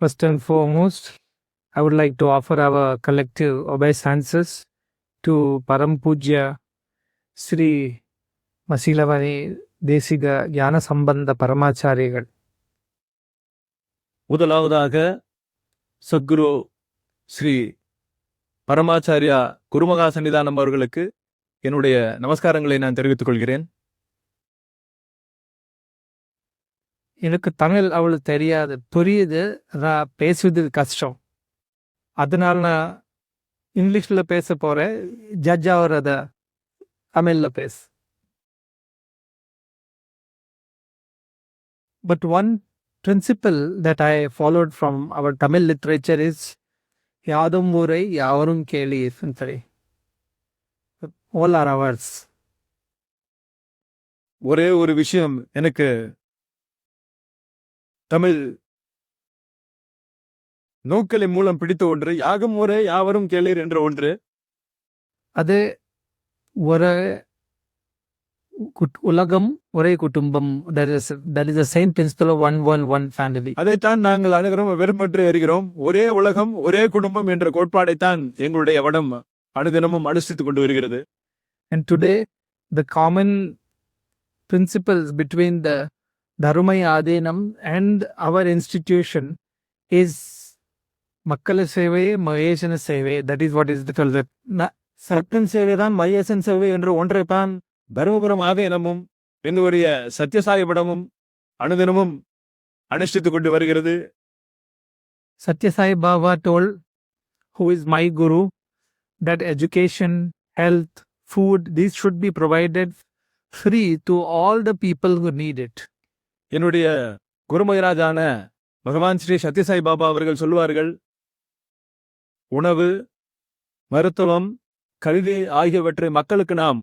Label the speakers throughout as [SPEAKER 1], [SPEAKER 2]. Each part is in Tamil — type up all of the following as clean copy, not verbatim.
[SPEAKER 1] First and foremost, I would like to offer our collective obeisances to Param Pujya Sri Masilavani Desiga Jnana Sambandha Paramacharigal.
[SPEAKER 2] முதலாவதாக சத்குரு ஸ்ரீ பரமாச்சாரியா குருமகா சன்னிதானம் அவர்களுக்கு என்னுடைய நமஸ்காரங்களை நான் தெரிவித்துக் கொள்கிறேன்.
[SPEAKER 1] எனக்கு தமிழ் அவ்வளவு தெரியாது, புரியுது, நான் பேசுவது கஷ்டம். அதனால நான் இங்கிலீஷில் பேச போகிறேன். ஜட்ஜ் ஆகிறத தமிழில் பேசு. But one principle that I followed from our Tamil literature is யாதும் ஊரை யாவரும் கேளீர். All are ours.
[SPEAKER 2] ஒரே ஒரு விஷயம் எனக்கு தமிழ் நூக்களின் மூலம் பிடித்த ஒன்று, யாகும் ஊரே யாவரும் கேளீர் என்ற ஒன்று.
[SPEAKER 1] அது ஒரு உலகம் ஒரே குடும்பம். That is the same principle of one world, one family.
[SPEAKER 2] அதைத்தான் நாங்கள் அனைவரும் வெறுமற்று அறிகிறோம். ஒரே உலகம் ஒரே குடும்பம் என்ற கோட்பாடைத்தான் எங்களுடைய வடம் அனுதினமும் அனுஷ்டித்துக் கொண்டு வருகிறது.
[SPEAKER 1] And today the common principles between the Dharmai Adinam and our institution is Makkala Sevai, Maheshana Sevai. That is what is called. சர்ப்பன் சேவைதான் Mahesan சேவை என்று ஒன்றைத்தான்
[SPEAKER 2] தருமபுரம் ஆதீனமும் என்னுடைய சத்யசாயி படமும் அனுதினமும் அனுஷ்டித்துக் கொண்டு வருகிறது.
[SPEAKER 1] Satyasai Baba told, who is my guru, that education, health, food, these should be provided free to all the people who need it.
[SPEAKER 2] என்னுடைய குருமகராஜான பகவான் ஸ்ரீ சத்யசாயி பாபா அவர்கள் சொல்லுவார்கள், உணவு, மருத்துவம், கல்வி ஆகியவற்றை மக்களுக்கு நாம்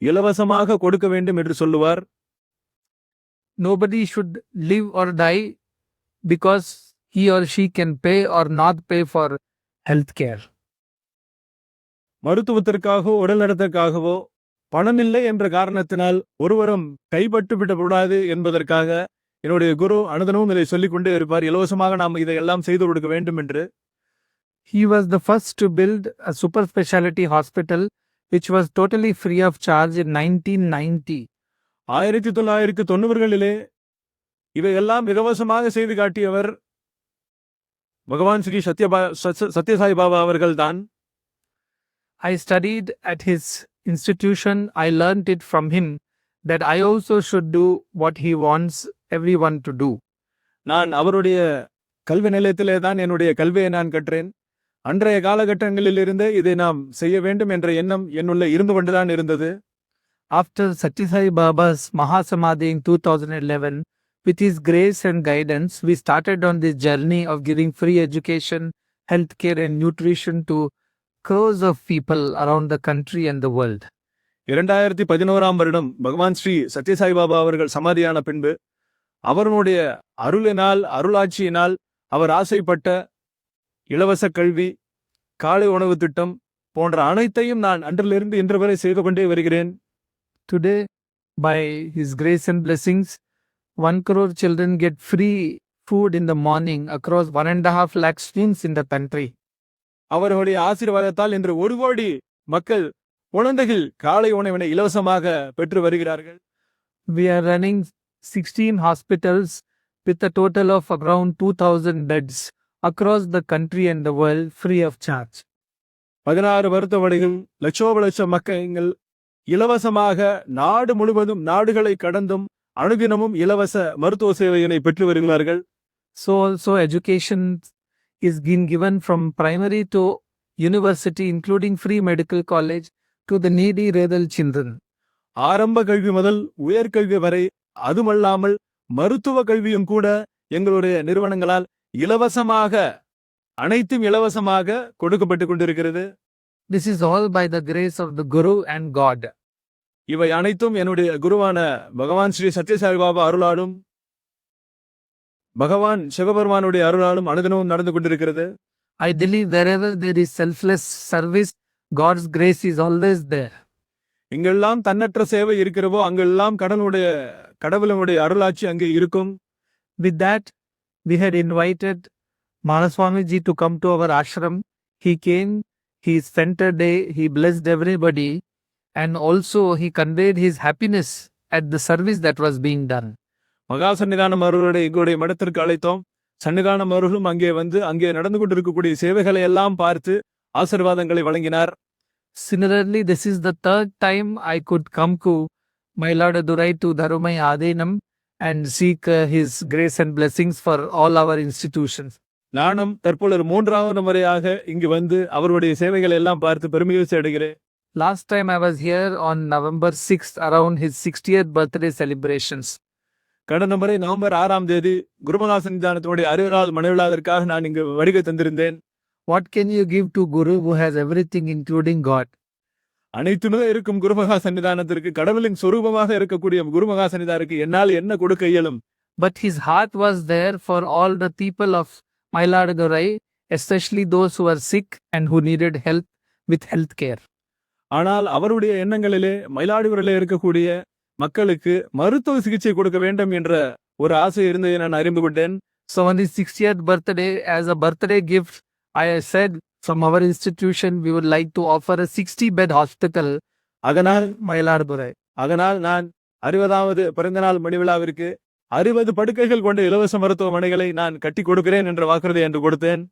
[SPEAKER 2] இலவசமாக கொடுக்க வேண்டும் என்று சொல்லுவார்.
[SPEAKER 1] Nobody should live or die because he or she can pay or not pay for health care.
[SPEAKER 2] மருத்துவத்திற்காகவோ உடல் நலத்திற்காகவோ பணமில்லை என்ற காரணத்தினால் ஒருவரும் கைப்பட்டு விடக்கூடாது என்பதற்காக என்னுடைய குரு அனுதினமும் இதை சொல்லிக் கொண்டே இருப்பார். இலவசமாக நாம் இதையெல்லாம் செய்து கொடுக்க வேண்டும் என்று.
[SPEAKER 1] He was the first to build a super specialty hospital which was totally free of charge in 1990.
[SPEAKER 2] 1990களிலே இவையெல்லாம் இலவசமாக செய்து காட்டியவர் பகவான் ஸ்ரீ சத்யசாயி பாபா அவர்கள்தான்.
[SPEAKER 1] I studied at his institution. I learned it from him that I also should do what he wants everyone to do.
[SPEAKER 2] நான் அவருடைய கல்வி நிலையத்திலே தான் என்னுடைய கல்வியை நான் கற்றேன். அன்றைய காலகட்டங்களில் இருந்து இதை நாம் செய்ய வேண்டும் என்ற எண்ணம் என்னுள்ள இருந்து கொண்டுதான் இருந்தது.
[SPEAKER 1] After Satyasai Baba's Mahasamadhi in 2011, with his grace and guidance, we started on this journey of giving free education, healthcare and nutrition to crores of people around the country and the world.
[SPEAKER 2] 2011 வருடம் பகவான் ஸ்ரீ சத்யசாயி பாபா அவர்கள் சமாதியான பின்பு அவருடைய அருளினால், அருளாட்சியினால் அவர் ஆசைப்பட்ட இலவச கல்வி, காலை உணவு திட்டம் போன்ற அனைத்தையும் நான் அன்றிலிருந்து இன்று வரை செய்து கொண்டே வருகிறேன்.
[SPEAKER 1] Today, by his grace and blessings, 1 crore children get free food in the morning across 1.5 lakh streams in the country.
[SPEAKER 2] அவர்களுடைய ஆசீர்வாதத்தால் இன்று 1 கோடி மக்கள், குழந்தைகள் காலை உணவினை இலவசமாக பெற்று வருகிறார்கள்.
[SPEAKER 1] We are running 16 hospitals with a total of around 2,000 beds across the country and the world free of charge.
[SPEAKER 2] 16 மருத்துவமனைகள், லட்சோப மக்கள் இலவசமாக நாடு முழுவதும், நாடுகளை கடந்தும் அனுதினமும் இலவச மருத்துவ சேவையினை பெற்று வருகிறார்கள்.
[SPEAKER 1] So also education is being given from primary to university, including free medical college to the needy rural children.
[SPEAKER 2] ஆரம்ப கல்வி முதல் உயர்கல்வி வரை, அதுமல்லாமல் மருத்துவ கல்வியும் கூட எங்களுடைய நிறுவனங்களால் இலவசமாக, அனைத்தும் இலவசமாக கொடுக்கப்பட்டு கொண்டிருக்கிறது.
[SPEAKER 1] This is all by the grace of the Guru and God.
[SPEAKER 2] இவை அனைத்தும் என்னுடைய குருவான பகவான் ஸ்ரீ சத்யசாயி பாபா அருளாலும் பகவான் சிவபெருமானுடைய அருளாலும் அனுதினமும் நடந்து கொண்டிருக்கிறது.
[SPEAKER 1] I believe wherever there is selfless service, God's grace is always there.
[SPEAKER 2] இங்கெல்லாம் தன்னற்ற சேவை இருக்கிறவோ அங்கெல்லாம் கடவுளுடைய அருளாட்சி அங்கே இருக்கும்.
[SPEAKER 1] With that, we had invited Manaswamiji to come to our ashram. He came, he spent a day, he blessed everybody, and also he conveyed his happiness at the service that was being done.
[SPEAKER 2] மகா சன்னிதானம் அவர்களுடைய எங்களுடைய மடத்திற்கு அழைத்தோம். சன்னிதானம் அவர்களும் அங்கே வந்து அங்கே நடந்து கொண்டிருக்கக்கூடிய சேவைகளை எல்லாம் பார்த்து ஆசீர்வாதங்களை வழங்கினார்.
[SPEAKER 1] Similarly, this is the third time I could come to Mayiladurai to Dharumai Adinam and seek his grace and blessings for all our institutions.
[SPEAKER 2] நானும் தற்பொழுது 3வது முறையாக இங்கு வந்து அவருடைய சேவைகளை எல்லாம் பார்த்து பெருமையூசி அடைகிறேன்.
[SPEAKER 1] Last time I was here on November 6th around his 60th birthday celebrations.
[SPEAKER 2] கடந்த முறை நவம்பர் 6ஆம் தேதி குருமகா சன்னிதானத்தினுடைய 60வது மணிவிழாவிற்காக நான் இங்கு வருகை தந்திருந்தேன்.
[SPEAKER 1] What can you give to Guru who has everything including God?
[SPEAKER 2] அனைத்துமே இருக்கும் குருமகா சன்னிதானத்திற்கு, கடவுளின் சொரூபமாக இருக்கக்கூடிய குருமகா சன்னிதானத்திற்கு என்னால் என்ன கொடுக்க இயலும்?
[SPEAKER 1] But his heart was there for all the people of Mayiladurai, especially those who were sick and who needed help with health care.
[SPEAKER 2] ஆனால் அவருடைய எண்ணங்களிலே மயிலாடுதுறையிலே இருக்கக்கூடிய மக்களுக்கு மருத்துவ சிகிச்சை கொடுக்க வேண்டும் என்ற ஒரு ஆசை இருந்ததை நான் அறிந்து கொண்டேன்.
[SPEAKER 1] So on his 60th birthday, as a birthday gift, I said from our institution we would like to offer a 60-bed hospital
[SPEAKER 2] அதனால்
[SPEAKER 1] Mayiladurai.
[SPEAKER 2] நான் 60வது பிறந்தநாள் மணிவிழாவிற்கு 60 படுக்கைகள் கொண்ட இலவச மருத்துவமனைகளை நான் கட்டி கொடுக்கிறேன் என்ற வாக்குறுதி என்று கொடுத்தேன்.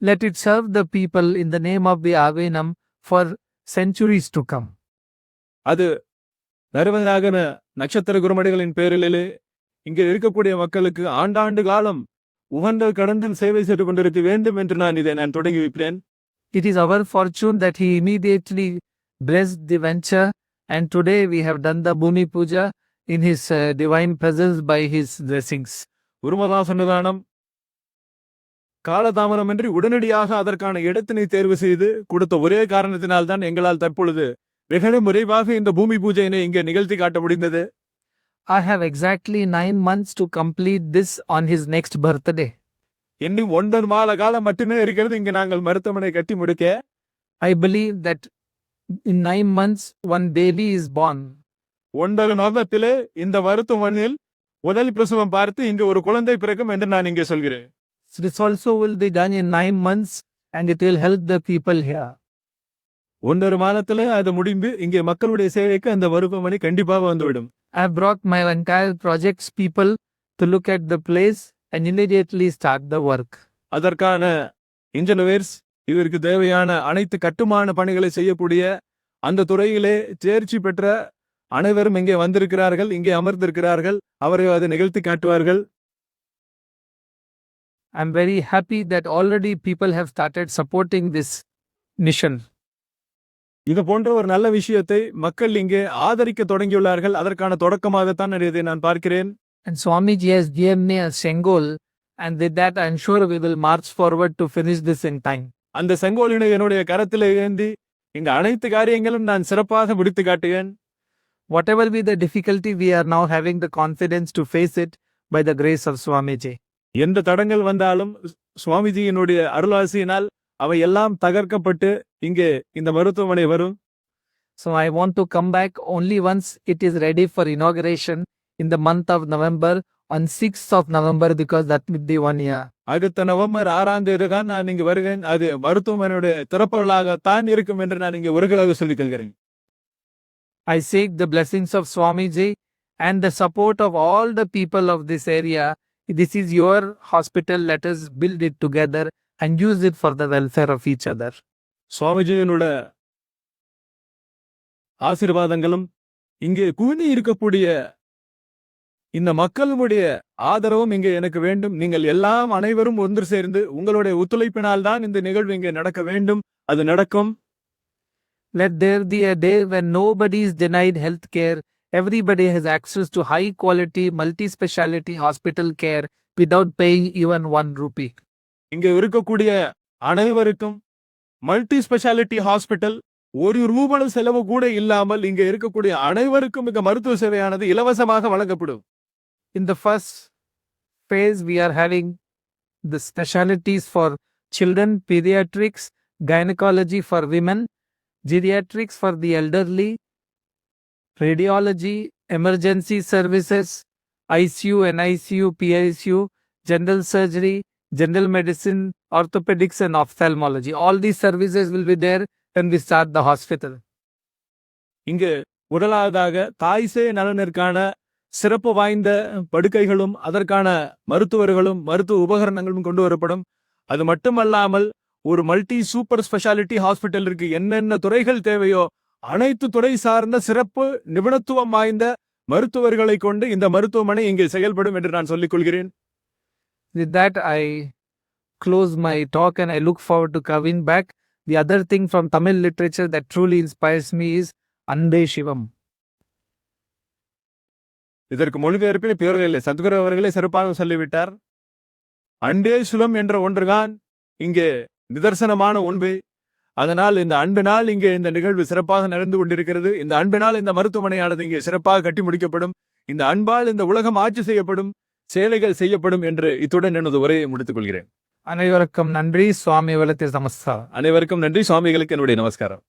[SPEAKER 1] Let it serve the people in the name of the Avenam for centuries to come.
[SPEAKER 2] அது நறுவனாகன நட்சத்திர குருமடிகளின் பேரிலே இங்கே இருக்கக்கூடிய மக்களுக்கு ஆண்டாண்டு காலம் உகந்த கடனில் சேவை செய்து கொண்டிருக்க வேண்டும் என்று நான் தொடங்கி வைப்பேன்.
[SPEAKER 1] It is our fortune that he immediately blessed the venture, and today we have done the Bhumi Puja in his divine presence by his blessings.
[SPEAKER 2] குருமகா சன்னிதானம் காலதாமதமின்றி உடனடியாக அதற்கான இடத்தினை தேர்வு செய்து கொடுத்த ஒரே காரணத்தினால்தான் எங்களால் தற்பொழுது வெகு விரைவாக இந்த பூமி பூஜையினை இங்கே நிகழ்த்தி காட்ட முடிந்தது.
[SPEAKER 1] I have exactly 9 months to complete this on his next birthday.
[SPEAKER 2] இன்னும் 9 மாத காலம் மட்டுமே இருக்கிறது இங்கு நாங்கள் மருத்துவமனை கட்டி முடிக்க.
[SPEAKER 1] I believe that in 9 months one baby is born.
[SPEAKER 2] 9 மாதத்திலே இந்த மருத்துவமனையில் முதல் பிரசவம் பார்த்து இங்கு ஒரு குழந்தை பிறக்கும் என்று நான் இங்கே சொல்கிறேன்.
[SPEAKER 1] This also will be done in 9 months and it will help the people here.
[SPEAKER 2] 1 மாதத்திலே அது முடிந்து இங்கே மக்களுடைய சேவைக்கு அந்த மருத்துவமனை கண்டிப்பாக வந்துவிடும்.
[SPEAKER 1] I have brought my entire project's people to look at the place and immediately start the work.
[SPEAKER 2] அதற்கான இன்ஜினியர்ஸ், இதற்கு தேவையான அனைத்து கட்டுமான பணிகளை செய்யக்கூடிய அந்த துறையிலே தேர்ச்சி பெற்ற அனைவரும் இங்கே வந்திருக்கிறார்கள், இங்கே அமர்ந்திருக்கிறார்கள். அவரை அதை நிகழ்த்தி காட்டுவார்கள்.
[SPEAKER 1] I am very happy that already people have started supporting this mission.
[SPEAKER 2] இது போன்ற ஒரு நல்ல விஷயத்தை மக்கள் இங்கே ஆதரிக்க தொடங்கியுள்ளார்கள். அதற்கான தொடக்கமாகத்தான் இதை நான் பார்க்கிறேன்.
[SPEAKER 1] And Swamiji has given me a Sengol, and with that I am sure we will march forward to finish this in time.
[SPEAKER 2] அந்த செங்கோலினை என்னுடைய கரத்தில் ஏந்தி இங்க அனைத்து காரியங்களும் நான் சிறப்பாக முடித்து காட்டுவேன்.
[SPEAKER 1] Whatever be the difficulty, we are now having the confidence to face it by the grace of Swamiji.
[SPEAKER 2] எந்த தடங்கள் வந்தாலும் சுவாமிஜியினுடைய அருளாசியினால் அவை எல்லாம் தகர்க்கப்பட்டு இங்கே இந்த மருத்துவமனை வரும்.
[SPEAKER 1] So I want to come back only once it is ready for inauguration in the month of November, on 6th of November, because that will be 1 year.
[SPEAKER 2] அடுத்த நவம்பர் 6ஆம் தேதி தான் நான் இங்கு வருகிறேன். அது மருத்துவமனையுடைய திறப்புகளாகத்தான் இருக்கும் என்று நான் இங்கே ஒருகளாக சொல்லிக் கொள்கிறேன்.
[SPEAKER 1] I seek the blessings of Swamiji and the support of all the people of this area. This is your hospital. Let us build it together and use it for the welfare of each other.
[SPEAKER 2] சுவாமிஜியினுடைய ஆசீர்வாதங்களும் இங்கே கூடி இருக்கக்கூடிய இந்த மக்களுடைய ஆதரவும் இங்கே எனக்கு வேண்டும். நீங்கள் எல்லாம் அனைவரும் ஒன்று சேர்ந்து உங்களுடைய ஒத்துழைப்பினால் தான் இந்த நிகழ்வு இங்கே நடக்க வேண்டும். அது நடக்கும்.
[SPEAKER 1] Let there be a day when nobody is denied health care. Everybody has access to high quality multi-speciality hospital care without paying even 1 rupee.
[SPEAKER 2] இங்கே இருக்கக்கூடிய அனைவருக்கும் மல்டி ஸ்பெஷாலிட்டி ஹாஸ்பிட்டல் ஒரு ரூபாய் செலவு கூட இல்லாமல் இங்கே இருக்கக்கூடிய அனைவருக்கும் இந்த மருத்துவ சேவையானது இலவசமாக வழங்கப்படும்.
[SPEAKER 1] In the first phase, we are having the specialties for children, pediatrics, gynecology for women, geriatrics for the elderly, radiology, emergency services, ICU, NICU, PICU, general surgery, general medicine, orthopedics, and ophthalmology. All these services will be there when we start the hospital.
[SPEAKER 2] இங்கு முதலாவதாக தாய்சே நலனிற்கான சிறப்பு வாய்ந்த படுக்கைகளும் அதற்கான மருத்துவர்களும் மருத்துவ உபகரணங்களும் கொண்டு வரப்படும். அது மட்டுமல்லாமல் ஒரு மல்டி சூப்பர் ஸ்பெஷாலிட்டி ஹாஸ்பிட்டலிற்கு என்னென்ன துறைகள் தேவையோ அனைத்து துறை சார்ந்த சிறப்பு நிபுணத்துவம் வாய்ந்த மருத்துவர்களை கொண்டு இந்த மருத்துவமனை இங்கே செயல்படும் என்று நான் சொல்லிக் கொள்கிறேன்.
[SPEAKER 1] With that, I close my talk and I look forward to coming back. The other thing from Tamil literature that truly inspires me is Ande Shivam.
[SPEAKER 2] இதற்கு மொழிபெயர்ப்பில் பேரில் சத்குரு அவர்களே சிறப்பாக சொல்லிவிட்டார். அண்டே சுலம் என்ற ஒன்றுதான் இங்கே நிதர்சனமான ஒன்று. அதனால் இந்த அன்பினால் இங்கே இந்த நிகழ்வு சிறப்பாக நடந்து கொண்டிருக்கிறது. இந்த அன்பினால் இந்த மருத்துவமனையானது இங்கே சிறப்பாக கட்டி முடிக்கப்படும். இந்த அன்பால் இந்த உலகம் ஆட்சி செய்யப்படும், சேவைகள் செய்யப்படும் என்று இத்துடன் எனது உரையை முடித்துக் கொள்கிறேன்.
[SPEAKER 1] அனைவருக்கும் நன்றி. சுவாமி வலத்தை நமஸ்காரம்.
[SPEAKER 2] அனைவருக்கும் நன்றி. சுவாமிகளுக்கு என்னுடைய நமஸ்காரம்.